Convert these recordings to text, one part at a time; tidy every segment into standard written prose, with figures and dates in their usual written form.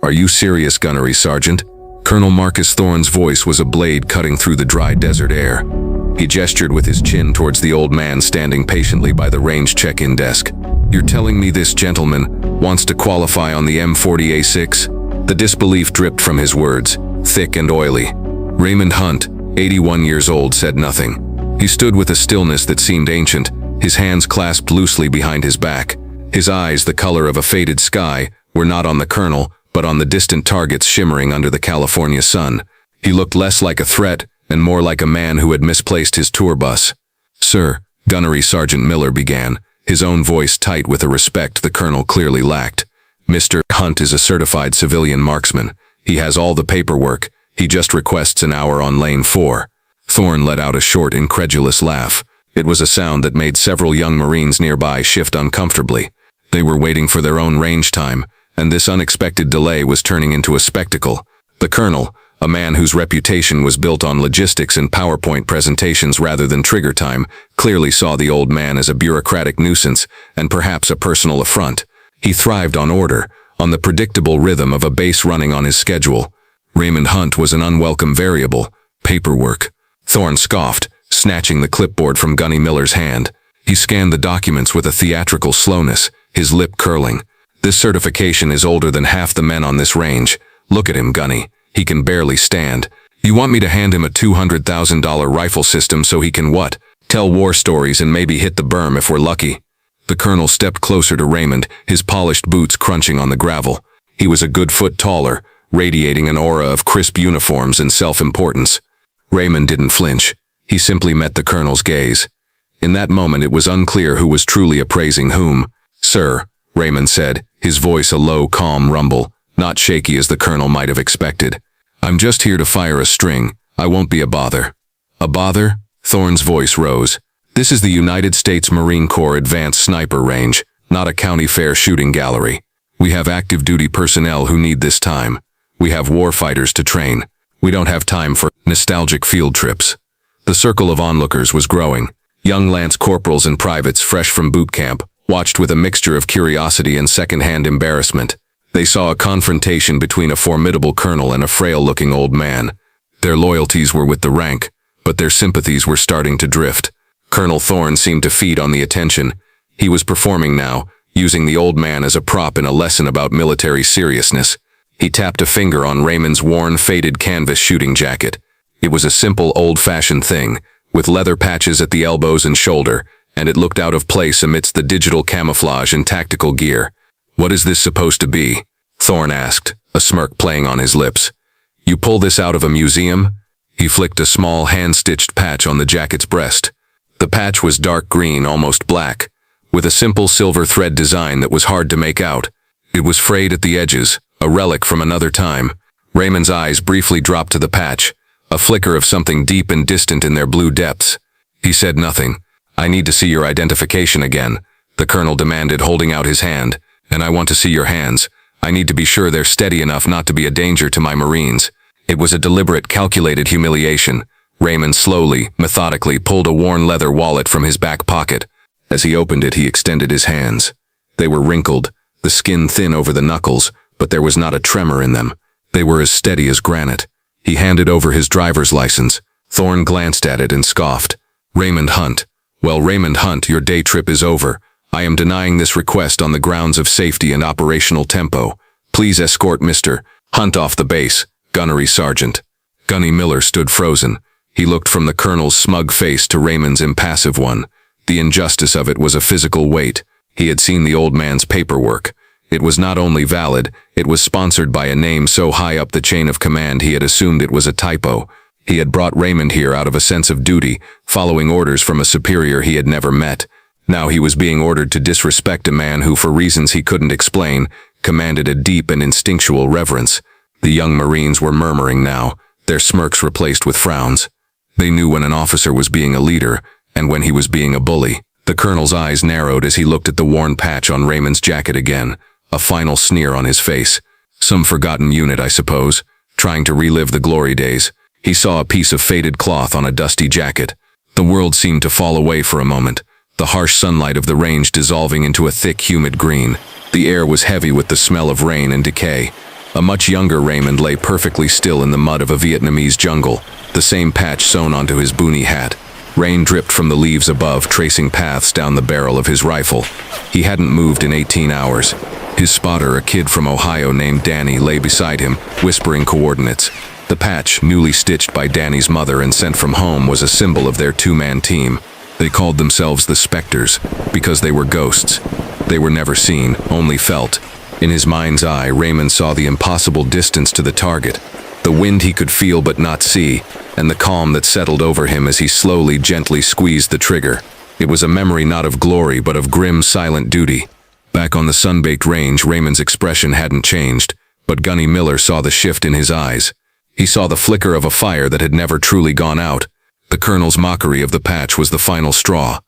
"Are you serious, Gunnery Sergeant?" Colonel Marcus Thorne's voice was a blade cutting through the dry desert air. He gestured with his chin towards the old man standing patiently by the range check-in desk. "You're telling me this gentleman wants to qualify on the M40A6? The disbelief dripped from his words, thick and oily. Raymond Hunt, 81 years old, said nothing. He stood with a stillness that seemed ancient, his hands clasped loosely behind his back. His eyes, the color of a faded sky, were not on the colonel, but on the distant targets shimmering under the California sun. He looked less like a threat and more like a man who had misplaced his tour bus. "Sir," Gunnery Sergeant Miller began, his own voice tight with a respect the colonel clearly lacked. "Mr. Hunt is a certified civilian marksman. He has all the paperwork. He just requests an hour on lane 4. Thorne let out a short, incredulous laugh. It was a sound that made several young Marines nearby shift uncomfortably. They were waiting for their own range time, and this unexpected delay was turning into a spectacle. The colonel, a man whose reputation was built on logistics and PowerPoint presentations rather than trigger time, clearly saw the old man as a bureaucratic nuisance and perhaps a personal affront. He thrived on order, on the predictable rhythm of a base running on his schedule. Raymond Hunt was an unwelcome variable. Paperwork. Thorne scoffed, snatching the clipboard from Gunny Miller's hand. He scanned the documents with a theatrical slowness, his lip curling. "This certification is older than half the men on this range. Look at him, Gunny. He can barely stand. You want me to hand him a $200,000 rifle system so he can what? Tell war stories and maybe hit the berm if we're lucky." The colonel stepped closer to Raymond, his polished boots crunching on the gravel. He was a good foot taller, radiating an aura of crisp uniforms and self-importance. Raymond didn't flinch. He simply met the colonel's gaze. In that moment it was unclear who was truly appraising whom. "Sir," Raymond said, his voice a low, calm rumble, not shaky as the colonel might have expected. "I'm just here to fire a string. I won't be a bother." "A bother?" Thorne's voice rose. "This is the United States Marine Corps Advanced Sniper Range, not a county fair shooting gallery. We have active duty personnel who need this time. We have war fighters to train. We don't have time for nostalgic field trips." The circle of onlookers was growing. Young lance corporals and privates fresh from boot camp watched with a mixture of curiosity and second-hand embarrassment. They saw a confrontation between a formidable colonel and a frail-looking old man. Their loyalties were with the rank, but their sympathies were starting to drift. Colonel Thorne seemed to feed on the attention. He was performing now, using the old man as a prop in a lesson about military seriousness. He tapped a finger on Raymond's worn, faded canvas shooting jacket. It was a simple, old-fashioned thing, with leather patches at the elbows and shoulder, and it looked out of place amidst the digital camouflage and tactical gear. "What is this supposed to be?" Thorne asked, a smirk playing on his lips. "You pull this out of a museum?" He flicked a small, hand-stitched patch on the jacket's breast. The patch was dark green, almost black, with a simple silver thread design that was hard to make out. It was frayed at the edges, a relic from another time. Raymond's eyes briefly dropped to the patch, a flicker of something deep and distant in their blue depths. He said nothing. "I need to see your identification again," the colonel demanded, holding out his hand. "And I want to see your hands. I need to be sure they're steady enough not to be a danger to my Marines." It was a deliberate, calculated humiliation. Raymond slowly, methodically pulled a worn leather wallet from his back pocket. As he opened it, he extended his hands. They were wrinkled, the skin thin over the knuckles, but there was not a tremor in them. They were as steady as granite. He handed over his driver's license. Thorne glanced at it and scoffed. "Raymond Hunt. Well, Raymond Hunt, your day trip is over. I am denying this request on the grounds of safety and operational tempo. Please escort Mr. Hunt off the base, Gunnery Sergeant." Gunny Miller stood frozen. He looked from the colonel's smug face to Raymond's impassive one. The injustice of it was a physical weight. He had seen the old man's paperwork. It was not only valid, it was sponsored by a name so high up the chain of command he had assumed it was a typo. He had brought Raymond here out of a sense of duty, following orders from a superior he had never met. Now he was being ordered to disrespect a man who, for reasons he couldn't explain, commanded a deep and instinctual reverence. The young Marines were murmuring now, their smirks replaced with frowns. They knew when an officer was being a leader, and when he was being a bully. The colonel's eyes narrowed as he looked at the worn patch on Raymond's jacket again, a final sneer on his face. Some forgotten unit, I suppose, trying to relive the glory days. He saw a piece of faded cloth on a dusty jacket. The world seemed to fall away for a moment, the harsh sunlight of the range dissolving into a thick, humid green. The air was heavy with the smell of rain and decay. A much younger Raymond lay perfectly still in the mud of a Vietnamese jungle, the same patch sewn onto his boonie hat. Rain dripped from the leaves above, tracing paths down the barrel of his rifle. He hadn't moved in 18 hours. His spotter, a kid from Ohio named Danny, lay beside him, whispering coordinates. The patch, newly stitched by Danny's mother and sent from home, was a symbol of their two-man team. They called themselves the Spectres, because they were ghosts. They were never seen, only felt. In his mind's eye, Raymond saw the impossible distance to the target, the wind he could feel but not see, and the calm that settled over him as he slowly, gently squeezed the trigger. It was a memory not of glory, but of grim, silent duty. Back on the sun-baked range, Raymond's expression hadn't changed, but Gunny Miller saw the shift in his eyes. He saw the flicker of a fire that had never truly gone out. The colonel's mockery of the patch was the final straw.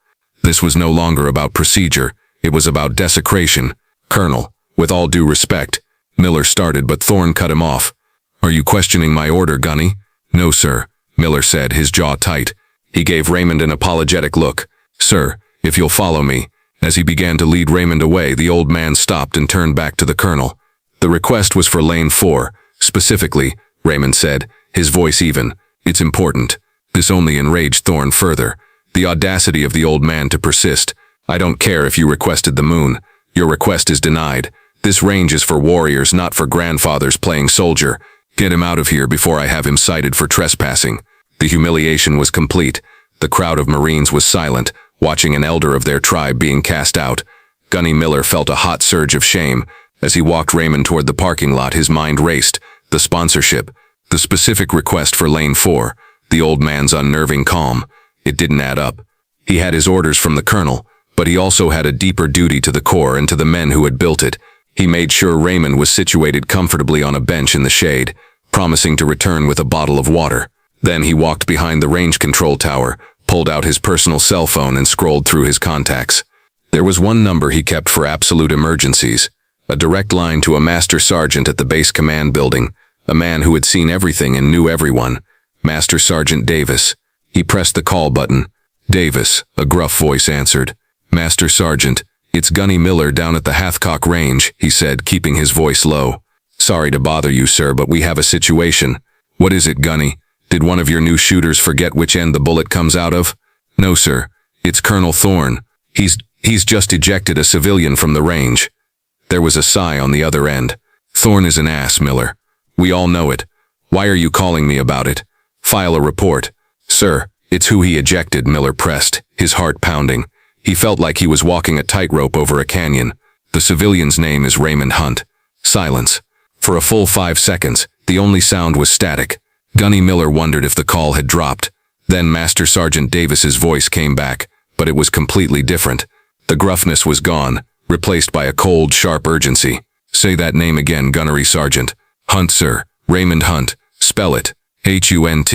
This was no longer about procedure, it was about desecration. "Colonel, with all due respect," Miller started, but Thorne cut him off. "Are you questioning my order, Gunny?" "No, sir," Miller said, his jaw tight. He gave Raymond an apologetic look. "Sir, if you'll follow me." As he began to lead Raymond away, the old man stopped and turned back to the colonel. "The request was for Lane 4, specifically," Raymond said, his voice even. "It's important." This only enraged Thorne further. The audacity of the old man to persist. "I don't care if you requested the moon. Your request is denied. This range is for warriors, not for grandfathers playing soldier. Get him out of here before I have him cited for trespassing." The humiliation was complete. The crowd of Marines was silent, watching an elder of their tribe being cast out. Gunny Miller felt a hot surge of shame. As he walked Raymond toward the parking lot, his mind raced. The sponsorship, the specific request for Lane 4, the old man's unnerving calm. It didn't add up. He had his orders from the colonel, but he also had a deeper duty to the Corps and to the men who had built it. He made sure Raymond was situated comfortably on a bench in the shade, promising to return with a bottle of water. Then he walked behind the range control tower, pulled out his personal cell phone and scrolled through his contacts. There was one number he kept for absolute emergencies, a direct line to a master sergeant at the base command building, a man who had seen everything and knew everyone. Master Sergeant Davis. He pressed the call button. "Davis," a gruff voice answered. "Master Sergeant, it's Gunny Miller down at the Hathcock Range," he said, keeping his voice low. "Sorry to bother you, sir, but we have a situation." "What is it, Gunny? Did one of your new shooters forget which end the bullet comes out of?" "No, sir. It's Colonel Thorne. He's just ejected a civilian from the range." There was a sigh on the other end. "Thorne is an ass, Miller. We all know it. Why are you calling me about it? File a report." "Sir, it's who he ejected," Miller pressed, his heart pounding. He felt like he was walking a tightrope over a canyon. "The civilian's name is Raymond Hunt." Silence. For a full 5 seconds, the only sound was static. Gunny Miller wondered if the call had dropped. Then Master Sergeant Davis's voice came back, but it was completely different. The gruffness was gone, replaced by a cold, sharp urgency. "Say that name again, Gunnery Sergeant." "Hunt, sir. Raymond Hunt. Spell it. Hunt."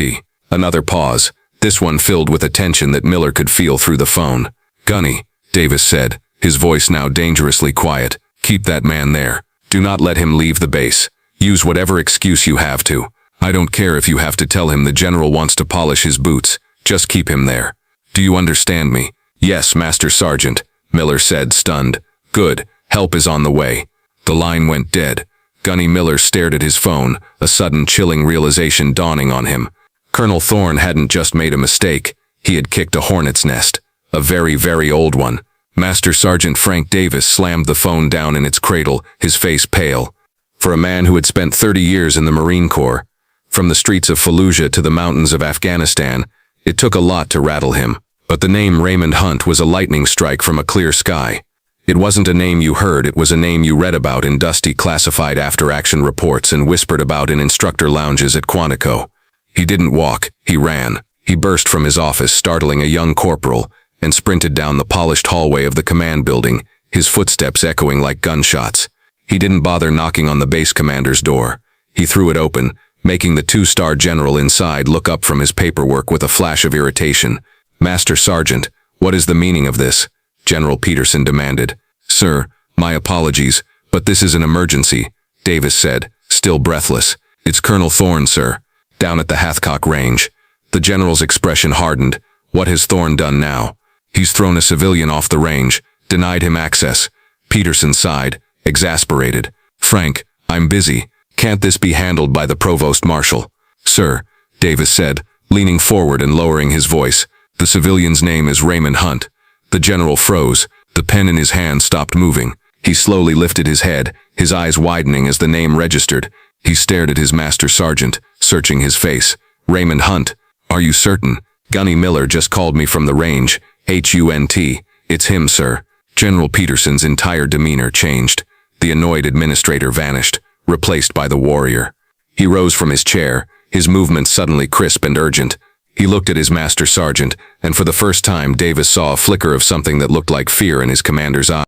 Another pause, this one filled with a tension that Miller could feel through the phone. "Gunny," Davis said, his voice now dangerously quiet. "Keep that man there. Do not let him leave the base. Use whatever excuse you have to. I don't care if you have to tell him the general wants to polish his boots. Just keep him there. Do you understand me?" "Yes, Master Sergeant," Miller said, stunned. "Good. Help is on the way." The line went dead. Gunny Miller stared at his phone, a sudden chilling realization dawning on him. Colonel Thorne hadn't just made a mistake. He had kicked a hornet's nest. A very, very old one. Master Sergeant Frank Davis slammed the phone down in its cradle, his face pale. For a man who had spent 30 years in the Marine Corps, from the streets of Fallujah to the mountains of Afghanistan, it took a lot to rattle him. But the name Raymond Hunt was a lightning strike from a clear sky. It wasn't a name you heard, it was a name you read about in dusty classified after-action reports and whispered about in instructor lounges at Quantico. He didn't walk, he ran. He burst from his office, startling a young corporal, and sprinted down the polished hallway of the command building, his footsteps echoing like gunshots. He didn't bother knocking on the base commander's door. He threw it open, making the 2-star general inside look up from his paperwork with a flash of irritation. "Master Sergeant, what is the meaning of this?" General Peterson demanded. "Sir, my apologies, but this is an emergency," Davis said, still breathless. "It's Colonel Thorne, sir, down at the Hathcock Range." The general's expression hardened. What has Thorne done now? "He's thrown a civilian off the range, denied him access." Peterson sighed, exasperated. "Frank, I'm busy. Can't this be handled by the provost marshal? Sir, Davis said, leaning forward and lowering his voice. The civilian's name is Raymond Hunt. The general froze. The pen in his hand stopped moving. He slowly lifted his head, his eyes widening as the name registered. He stared at his master sergeant, searching his face. Raymond Hunt. Are you certain? Gunny Miller just called me from the range. H-U-N-T. It's him, sir. General Peterson's entire demeanor changed. The annoyed administrator vanished, replaced by the warrior. He rose from his chair, his movements suddenly crisp and urgent. He looked at his master sergeant, and for the first time Davis saw a flicker of something that looked like fear in his commander's eyes.